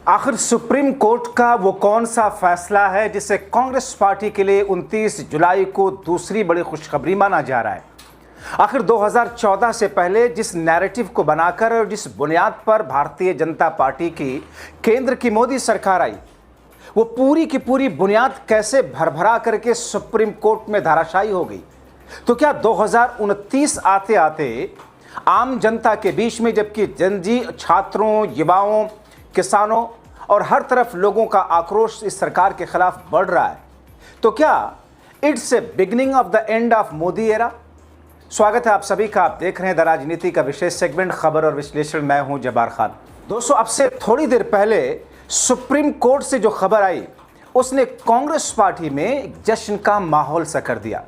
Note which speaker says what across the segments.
Speaker 1: आखिर supreme court का वो कौन सा फैसला है जिसे कांग्रेस पार्टी के लिए 29 जुलाई को दूसरी बड़ी खुशखबरी माना जा रहा है। आखिर 2014 से पहले जिस नैरेटिव को बनाकर और जिस बुनियाद पर भारतीय जनता पार्टी की केंद्र की मोदी सरकार आई, वो पूरी की पूरी बुनियाद कैसे भरभरा करके सुप्रीम कोर्ट में धराशायी हो गई। तो क्या 2029 आते आते आम जनता के बीच में, जबकि जनजी छात्रों, युवाओं, किसानों और हर तरफ लोगों का आक्रोश इस सरकार के खिलाफ बढ़ रहा है, तो क्या it's a beginning of the end of Modi era? स्वागत है आप सभी का। आप देख रहे हैं द राजनीति का विशेष सेगमेंट खबर और विश्लेषण। मैं हूं जब्बार खान। दोस्तों, अब से थोड़ी देर पहले सुप्रीम कोर्ट से जो खबर आई उसने कांग्रेस पार्टी में एक जश्न का माहौल सा कर दिया।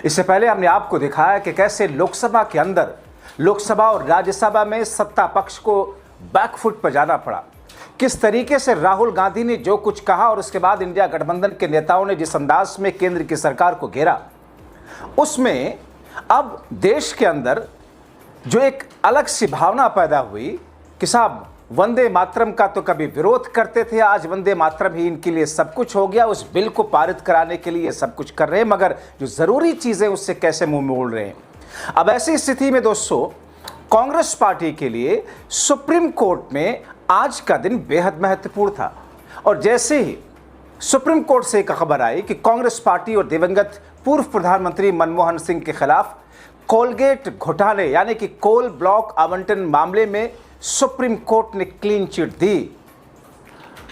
Speaker 1: इससे पहले हमने आपको दिखाया कि कैसे लोकसभा के अंदर, लोकसभा और राज्यसभा में सत्ता पक्ष को बैकफुट पर जाना पड़ा। किस तरीके से राहुल गांधी ने जो कुछ कहा और उसके बाद इंडिया गठबंधन के नेताओं ने जिस अंदाज में केंद्र की सरकार को घेरा, उसमें अब देश के अंदर जो एक अलग सी भावना पैदा हुई कि साहब, वंदे मातरम का तो कभी विरोध करते थे, आज वंदे मातरम ही इनके लिए सब कुछ हो गया। उस बिल को पारित कराने के लिए सब कुछ कर रहे हैं, मगर जो जरूरी चीजें उससे कैसे मुंह मोड़ रहे हैं। अब ऐसी स्थिति में दोस्तों, कांग्रेस पार्टी के लिए सुप्रीम कोर्ट में आज का दिन बेहद महत्वपूर्ण था। और जैसे ही सुप्रीम कोर्ट से एक खबर आई कि कांग्रेस पार्टी और दिवंगत पूर्व प्रधानमंत्री मनमोहन सिंह के खिलाफ कोलगेट घोटाले यानी कि कोल ब्लॉक आवंटन मामले में सुप्रीम कोर्ट ने क्लीन चिट दी,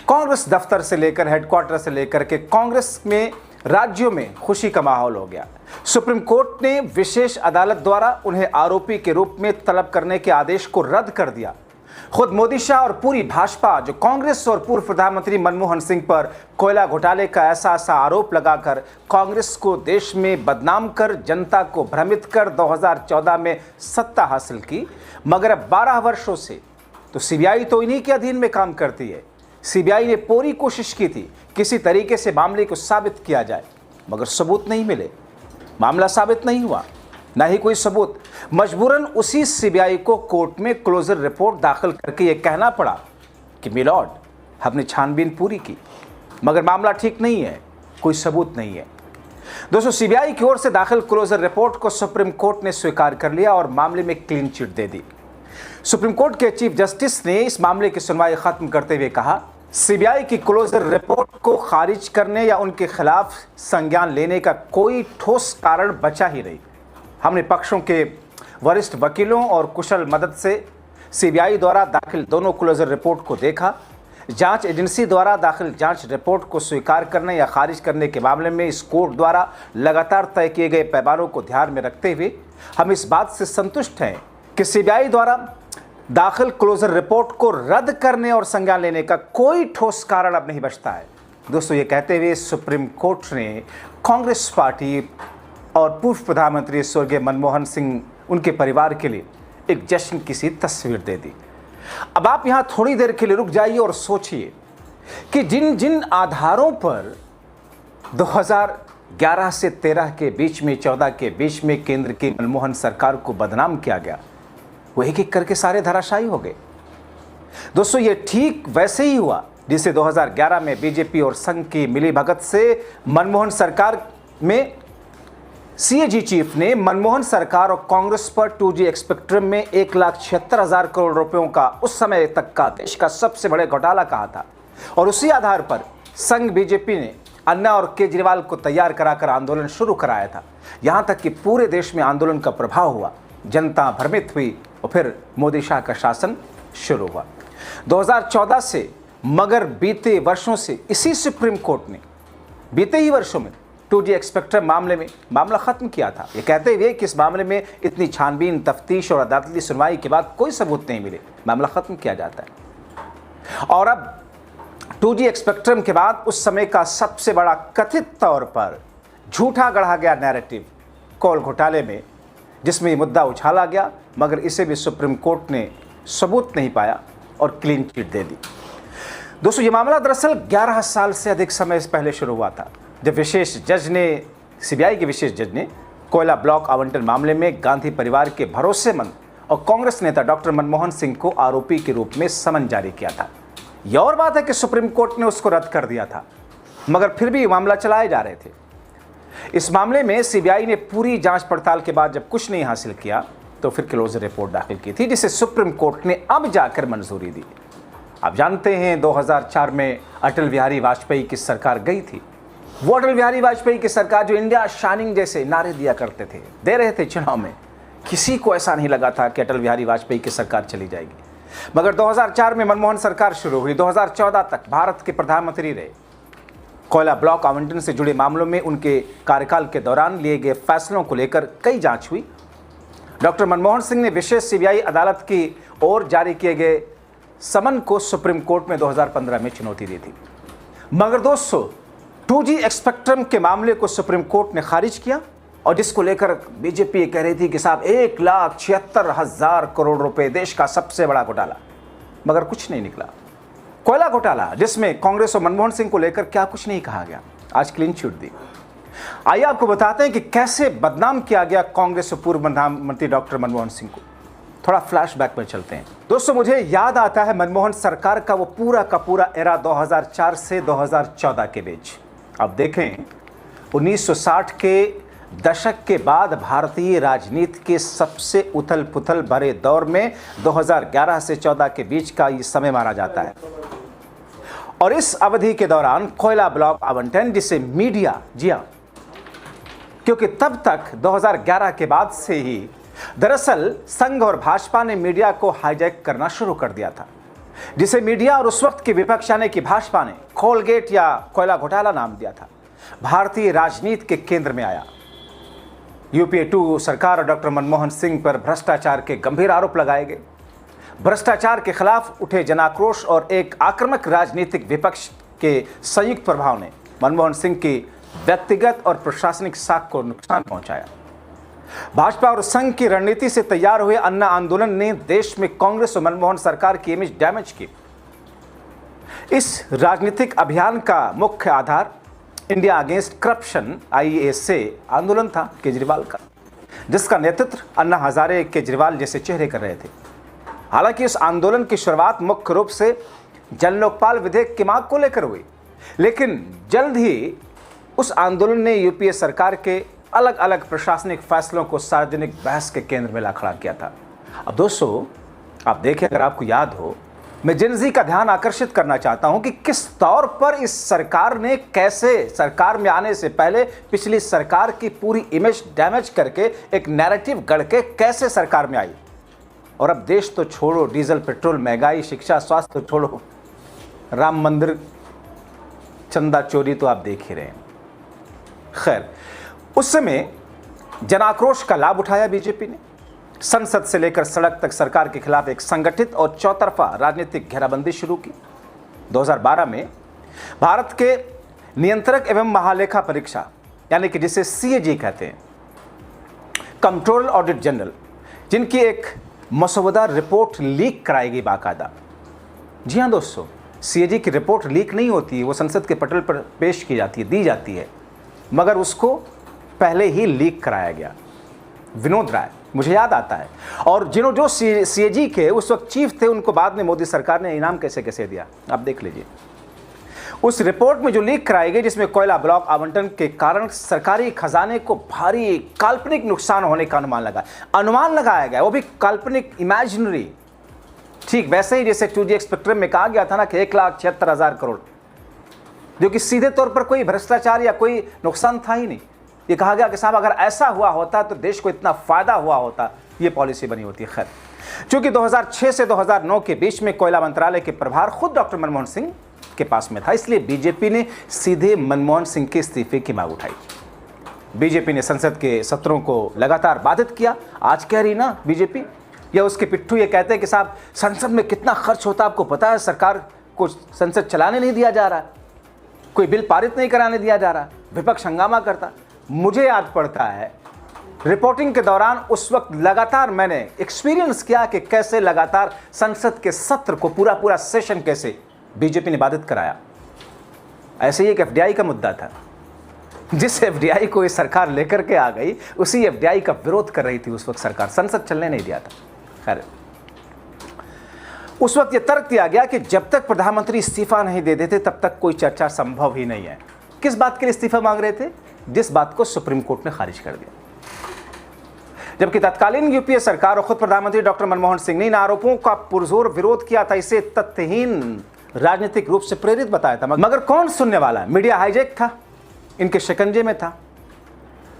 Speaker 1: कांग्रेस दफ्तर से लेकर हेडक्वार्टर से लेकर के कांग्रेस में राज्यों में खुशी का माहौल हो गया। सुप्रीम कोर्ट ने विशेष अदालत द्वारा उन्हें आरोपी के रूप में तलब करने के आदेश को रद्द कर दिया। खुद मोदी शाह और पूरी भाजपा जो कांग्रेस और पूर्व प्रधानमंत्री मनमोहन सिंह पर कोयला घोटाले का ऐसा आरोप लगाकर कांग्रेस को देश में बदनाम कर, जनता को भ्रमित कर 2014 में सत्ता हासिल की, मगर अब 12 वर्षों से तो सीबीआई तो इन्हीं के अधीन में काम करती है। सीबीआई ने पूरी कोशिश की थी किसी तरीके से मामले को साबित किया जाए, मगर सबूत नहीं मिले, मामला साबित नहीं हुआ, ना ही कोई सबूत। मजबूरन उसी सीबीआई को कोर्ट में क्लोजर रिपोर्ट दाखिल करके यह कहना पड़ा कि मिलॉर्ड, हमने छानबीन पूरी की, मगर मामला ठीक नहीं है, कोई सबूत नहीं है। दोस्तों, सीबीआई की ओर से दाखिल क्लोजर रिपोर्ट को सुप्रीम कोर्ट ने स्वीकार कर लिया और मामले में क्लीन चिट दे दी। सुप्रीम कोर्ट के चीफ जस्टिस ने इस मामले की सुनवाई खत्म करते हुए कहा, सीबीआई की क्लोजर रिपोर्ट को खारिज करने या उनके खिलाफ संज्ञान लेने का कोई ठोस कारण बचा ही नहीं। हमने पक्षों के वरिष्ठ वकीलों और कुशल मदद से सीबीआई द्वारा दाखिल दोनों क्लोजर रिपोर्ट को देखा। जांच एजेंसी द्वारा दाखिल जांच रिपोर्ट को स्वीकार करने या खारिज करने के मामले में इस कोर्ट द्वारा लगातार तय किए गए पैमानों को ध्यान में रखते हुए हम इस बात से संतुष्ट हैं कि सीबीआई द्वारा दाखिल क्लोजर रिपोर्ट को रद्द करने और संज्ञान लेने का कोई ठोस कारण अब नहीं बचता है। दोस्तों, ये कहते हुए सुप्रीम कोर्ट ने कांग्रेस पार्टी और पूर्व प्रधानमंत्री स्वर्गीय मनमोहन सिंह, उनके परिवार के लिए एक जश्न की सी तस्वीर दे दी। अब आप यहां थोड़ी देर के लिए रुक जाइए और सोचिए कि जिन जिन आधारों पर 2011 से 13 के बीच में, 14 के बीच में केंद्र की मनमोहन सरकार को बदनाम किया गया, वो एक एक करके सारे धराशायी हो गए। दोस्तों, ये ठीक वैसे ही हुआ जिसे 2011 में बीजेपी और संघ की मिलीभगत से मनमोहन सरकार में सीएजी चीफ ने मनमोहन सरकार और कांग्रेस पर 2G स्पेक्ट्रम में 1,76,000 करोड़ रुपयों का उस समय तक का देश का सबसे बड़े घोटाला कहा था। और उसी आधार पर संघ बीजेपी ने अन्ना और केजरीवाल को तैयार कराकर आंदोलन शुरू कराया था। यहां तक कि पूरे देश में आंदोलन का प्रभाव हुआ, जनता भ्रमित हुई और फिर मोदी शाह का शासन शुरू हुआ 2014 से। मगर बीते वर्षों से इसी सुप्रीम कोर्ट ने बीते ही वर्षों में 2G स्पेक्ट्रम मामले में मामला खत्म किया था, ये कहते हुए कि इस मामले में इतनी छानबीन, तफ्तीश और अदालती सुनवाई के बाद कोई सबूत नहीं मिले, मामला खत्म किया जाता है। और अब 2G स्पेक्ट्रम के बाद उस समय का सबसे बड़ा कथित तौर पर झूठा गढ़ा गया नैरेटिव कोल घोटाले में, जिसमें ये मुद्दा उछाला गया, मगर इसे भी सुप्रीम कोर्ट ने सबूत नहीं पाया और क्लीन चिट दे दी। दोस्तों, ये मामला दरअसल 11 साल से अधिक समय पहले शुरू हुआ था, जब विशेष जज ने, सीबीआई के विशेष जज ने कोयला ब्लॉक आवंटन मामले में गांधी परिवार के भरोसेमंद और कांग्रेस नेता डॉक्टर मनमोहन सिंह को आरोपी के रूप में समन जारी किया था। यह और बात है कि सुप्रीम कोर्ट ने उसको रद्द कर दिया था, मगर फिर भी मामला चलाए जा रहे थे। इस मामले में सीबीआई ने पूरी जांच पड़ताल के बाद जब कुछ नहीं हासिल किया तो फिर क्लोजर रिपोर्ट दाखिल की थी, जिसे सुप्रीम कोर्ट ने अब जाकर मंजूरी दी। आप जानते हैं 2004 में अटल बिहारी वाजपेयी की सरकार गई थी। वो अटल बिहारी वाजपेयी की सरकार जो इंडिया शाइनिंग जैसे नारे दिया करते थे, दे रहे थे चुनाव में। किसी को ऐसा नहीं लगा था कि अटल बिहारी वाजपेयी की सरकार चली जाएगी, मगर 2004 में मनमोहन सरकार शुरू हुई। 2014 तक भारत के प्रधानमंत्री रहे। कोयला ब्लॉक आवंटन से जुड़े मामलों में उनके कार्यकाल के दौरान लिए गए फैसलों को लेकर कई जांच हुई। डॉक्टर मनमोहन सिंह ने विशेष सीबीआई अदालत की ओर जारी किए गए समन को सुप्रीम कोर्ट में 2015 में चुनौती दी थी, मगर दोस्तों 2G स्पेक्ट्रम के मामले को सुप्रीम कोर्ट ने खारिज किया, और जिसको लेकर बीजेपी कह रही थी कि साहब 1,76,000 करोड़ रुपए, देश का सबसे बड़ा घोटाला, मगर कुछ नहीं निकला। कोयला घोटाला, जिसमें कांग्रेस और मनमोहन सिंह को लेकर क्या कुछ नहीं कहा गया, आज क्लीन चिट दी। आइए आपको बताते हैं कि कैसे बदनाम किया गया कांग्रेस और पूर्व प्रधानमंत्री डॉक्टर मनमोहन सिंह को। थोड़ा फ्लैशबैक में चलते हैं दोस्तों। मुझे याद आता है मनमोहन सरकार का वो पूरा का पूरा एरा 2004 से 2014 के बीच। अब देखें 1960 के दशक के बाद भारतीय राजनीति के सबसे उथल पुथल भरे दौर में 2011 से 14 के बीच का ये समय माना जाता है। और इस अवधि के दौरान कोयला ब्लॉक आवंटन, जिसे मीडिया, जी हाँ, क्योंकि तब तक 2011 के बाद से ही दरअसल संघ और भाजपा ने मीडिया को हाईजैक करना शुरू कर दिया था, जिसे मीडिया और उस वक्त के विपक्ष यानी कि भाजपा ने कोलगेट या कोयला घोटाला नाम दिया था। भारतीय राजनीति के केंद्र में आया। यूपीए 2 सरकार और डॉक्टर मनमोहन सिंह पर भ्रष्टाचार के गंभीर आरोप लगाए गए। भ्रष्टाचार के खिलाफ उठे जनाक्रोश और एक आक्रामक राजनीतिक विपक्ष के संयुक्त प्रभाव ने मनमोहन सिंह की व्यक्तिगत और प्रशासनिक साख को नुकसान पहुंचाया। भाजपा और संघ की रणनीति से तैयार हुए अन्ना आंदोलन ने देश में कांग्रेस और मनमोहन सरकार की इमेज डैमेज की। इस राजनीतिक अभियान का मुख्य आधार इंडिया अगेंस्ट करप्शन IASA आंदोलन था केजरीवाल का, जिसका नेतृत्व अन्ना हजारे केजरीवाल जैसे चेहरे कर रहे थे। हालांकि उस आंदोलन की शुरुआत मुख्य रूप से जन लोकपाल विधेयक की मांग को लेकर हुई, लेकिन जल्द ही उस आंदोलन ने यूपीए सरकार के अलग अलग प्रशासनिक फैसलों को सार्वजनिक बहस के केंद्र में ला खड़ा किया था। अब दोस्तों आप देखें, अगर आपको याद हो, मैं जेनजी का ध्यान आकर्षित करना चाहता हूं कि किस तौर पर इस सरकार ने कैसे सरकार में आने से पहले पिछली सरकार की पूरी इमेज डैमेज करके एक नैरेटिव गढ़ के कैसे सरकार में आई। और अब देश तो छोड़ो, डीजल पेट्रोल, महंगाई, शिक्षा, स्वास्थ्य तो छोड़ो, राम मंदिर चंदा चोरी तो आप देख ही रहे हैं। खैर, उस समय जनाक्रोश का लाभ उठाया बीजेपी ने। संसद से लेकर सड़क तक सरकार के खिलाफ एक संगठित और चौतरफा राजनीतिक घेराबंदी शुरू की। 2012 में भारत के नियंत्रक एवं महालेखा परीक्षा यानी कि जिसे CAG कहते हैं, कंट्रोलर ऑडिट जनरल, जिनकी एक मसौदा रिपोर्ट लीक कराई गई बाकायदा। जी हाँ दोस्तों, CAG की रिपोर्ट लीक नहीं होती है, वो संसद के पटल पर पेश की जाती है, दी जाती है, मगर उसको पहले ही लीक कराया गया। विनोद राय, मुझे याद आता है, और जो CAG के उस वक्त चीफ थे, उनको बाद में मोदी सरकार ने इनाम कैसे कैसे दिया, आप देख लीजिए। उस रिपोर्ट में जो लीक कराई गई, जिसमें कोयला ब्लॉक आवंटन के कारण सरकारी खजाने को भारी काल्पनिक नुकसान होने का अनुमान लगाया गया, वो भी काल्पनिक, इमेजिनरी। ठीक वैसे ही जैसे 2G स्पेक्ट्रम में कहा गया था ना कि 1,76,000 करोड़, जो कि सीधे तौर पर कोई भ्रष्टाचार या कोई नुकसान था ही नहीं। ये कहा गया कि साहब अगर ऐसा हुआ होता तो देश को इतना फायदा हुआ होता, ये पॉलिसी बनी होती। खैर, चूंकि 2006 से 2009 के बीच में कोयला मंत्रालय के प्रभार खुद डॉक्टर मनमोहन सिंह के पास में था, इसलिए बीजेपी ने सीधे मनमोहन सिंह के इस्तीफे की मांग उठाई। बीजेपी ने संसद के सत्रों को लगातार बाधित किया। आज कह रही ना बीजेपी या उसके पिट्ठू ये कहते हैं कि साहब संसद में कितना खर्च होता है आपको पता है, सरकार को संसद चलाने नहीं दिया जा रहा, कोई बिल पारित नहीं कराने दिया जा रहा, विपक्ष हंगामा करता। मुझे याद पड़ता है रिपोर्टिंग के दौरान उस वक्त लगातार मैंने एक्सपीरियंस किया कि कैसे लगातार संसद के सत्र को पूरा सेशन कैसे बीजेपी ने बाधित कराया। ऐसे ही एक FDI का मुद्दा था, जिस FDI को ये सरकार लेकर के आ गई, उसी FDI का विरोध कर रही थी उस वक्त सरकार, संसद चलने नहीं दिया था। खैर, उस वक्त यह तर्क दिया गया कि जब तक प्रधानमंत्री इस्तीफा नहीं दे देते तब तक कोई चर्चा संभव ही नहीं है। किस बात के लिए इस्तीफा मांग रहे थे? जिस बात को सुप्रीम कोर्ट ने खारिज कर दिया। जबकि तत्कालीन यूपीए सरकार और खुद प्रधानमंत्री डॉक्टर मनमोहन सिंह ने इन आरोपों का पुरजोर विरोध किया था, इसे तथ्यहीन, राजनीतिक रूप से प्रेरित बताया था। मगर कौन सुनने वाला है? मीडिया हाईजैक था, इनके शिकंजे में था।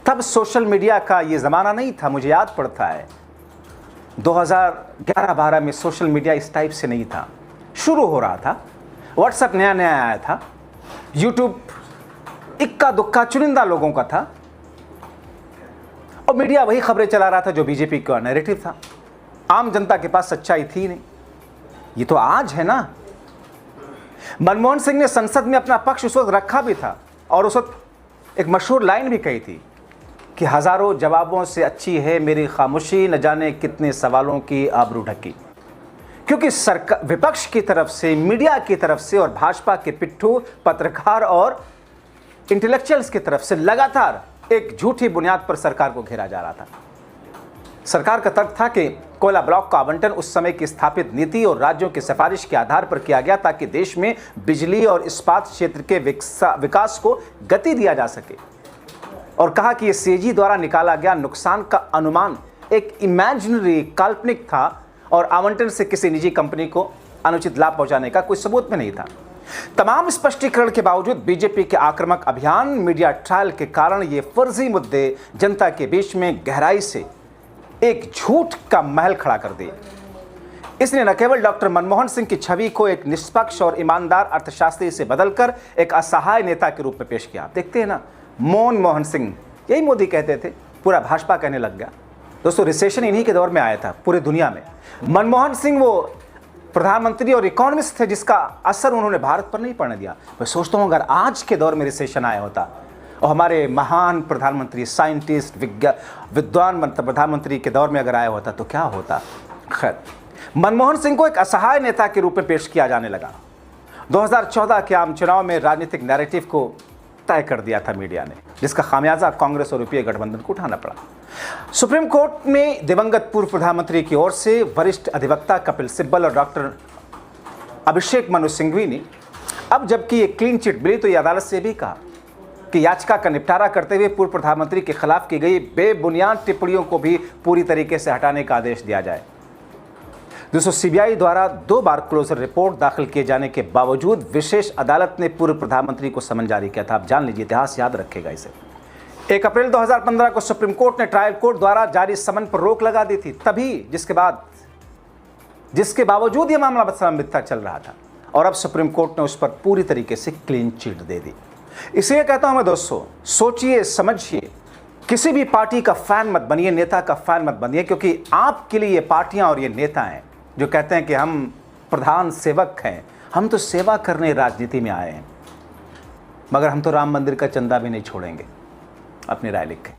Speaker 1: तब सोशल मीडिया का ये ज़माना नहीं था। मुझे याद पड़ता है 2011-12 में सोशल मीडिया इस टाइप से नहीं था, शुरू हो रहा था। व्हाट्सएप नया नया आया था, यूट्यूब इक्का दुक्का चुनिंदा लोगों का था, और मीडिया वही खबरें चला रहा था जो बीजेपी का नैरेटिव था। आम जनता के पास सच्चाई थी नहीं। ये तो आज है ना। मनमोहन सिंह ने संसद में अपना पक्ष उस वक्त रखा भी था, और उस वक्त एक मशहूर लाइन भी कही थी कि हजारों जवाबों से अच्छी है मेरी खामोशी, न जाने कितने सवालों की आबरू ढकी। क्योंकि सरकार, विपक्ष की तरफ से, मीडिया की तरफ से और भाजपा के पिट्ठू पत्रकार और इंटेलेक्चुअल्स की तरफ से लगातार एक झूठी बुनियाद पर सरकार को घेरा जा रहा था। सरकार का तर्क था कि कोयला ब्लॉक का आवंटन उस समय की स्थापित नीति और राज्यों की सिफारिश के आधार पर किया गया ताकि देश में बिजली और इस्पात क्षेत्र के विकास को गति दिया जा सके, और कहा कि यह सीएजी द्वारा निकाला गया नुकसान का अनुमान एक इमेजिनरी, काल्पनिक था और आवंटन से किसी निजी कंपनी को अनुचित लाभ पहुंचाने का कोई सबूत में नहीं था। तमाम स्पष्टीकरण के बावजूद बीजेपी के आक्रामक अभियान, मीडिया ट्रायल के कारण ये फर्जी मुद्दे जनता के बीच में गहराई से एक झूठ का महल खड़ा कर दिए। इसने न केवल डॉक्टर मनमोहन सिंह की छवि को एक निष्पक्ष और ईमानदार अर्थशास्त्री से बदलकर एक असहाय नेता के रूप में पेश किया। देखते हैं ना, मौन मोहन सिंह, यही मोदी कहते थे, पूरा भाजपा कहने लग गया। दोस्तों, रिसेशन इन्हीं के दौर में आया था पूरी दुनिया में। मनमोहन सिंह वो प्रधानमंत्री और इकोनॉमिस्ट थे जिसका असर उन्होंने भारत पर नहीं पड़ने दिया। मैं सोचता हूँ अगर आज के दौर में रिसेशन आया होता और हमारे महान प्रधानमंत्री, साइंटिस्ट, विद्वान प्रधानमंत्री के दौर में अगर आया होता तो क्या होता। खैर, मनमोहन सिंह को एक असहाय नेता के रूप में पेश किया जाने लगा। 2014 के आम चुनाव में राजनीतिक नैरेटिव को तय कर दिया था मीडिया ने, जिसका खामियाजा कांग्रेस और यूपीए गठबंधन को उठाना पड़ा। सुप्रीम कोर्ट में दिवंगत पूर्व प्रधानमंत्री की ओर से वरिष्ठ अधिवक्ता कपिल सिब्बल और डॉक्टर अभिषेक मनु सिंघवी ने अब जबकि ये क्लीन चिट मिली तो ये अदालत से भी कहा कि याचिका का निपटारा करते हुए पूर्व प्रधानमंत्री के खिलाफ की गई बेबुनियाद टिप्पणियों को भी पूरी तरीके से हटाने का आदेश दिया जाए। दोस्तों, सीबीआई द्वारा 2 बार क्लोजर रिपोर्ट दाखिल किए जाने के बावजूद विशेष अदालत ने पूर्व प्रधानमंत्री को समन जारी किया था। आप जान लीजिए, इतिहास याद रखेगा इसे। 1 अप्रैल 2015 को सुप्रीम कोर्ट ने ट्रायल कोर्ट द्वारा जारी समन पर रोक लगा दी थी, तभी जिसके बावजूद यह मामला लंबित चल रहा था, और अब सुप्रीम कोर्ट ने उस पर पूरी तरीके से क्लीन चिट दे दी। इसलिए कहता हूं मैं दोस्तों, सोचिए, समझिए, किसी भी पार्टी का फैन मत बनिए, नेता का फैन मत बनिए, क्योंकि आपके लिए ये पार्टियां और ये नेता हैं जो कहते हैं कि हम प्रधान सेवक हैं, हम तो सेवा करने राजनीति में आए हैं, मगर हम तो राम मंदिर का चंदा भी नहीं छोड़ेंगे। अपनी राय लिखें।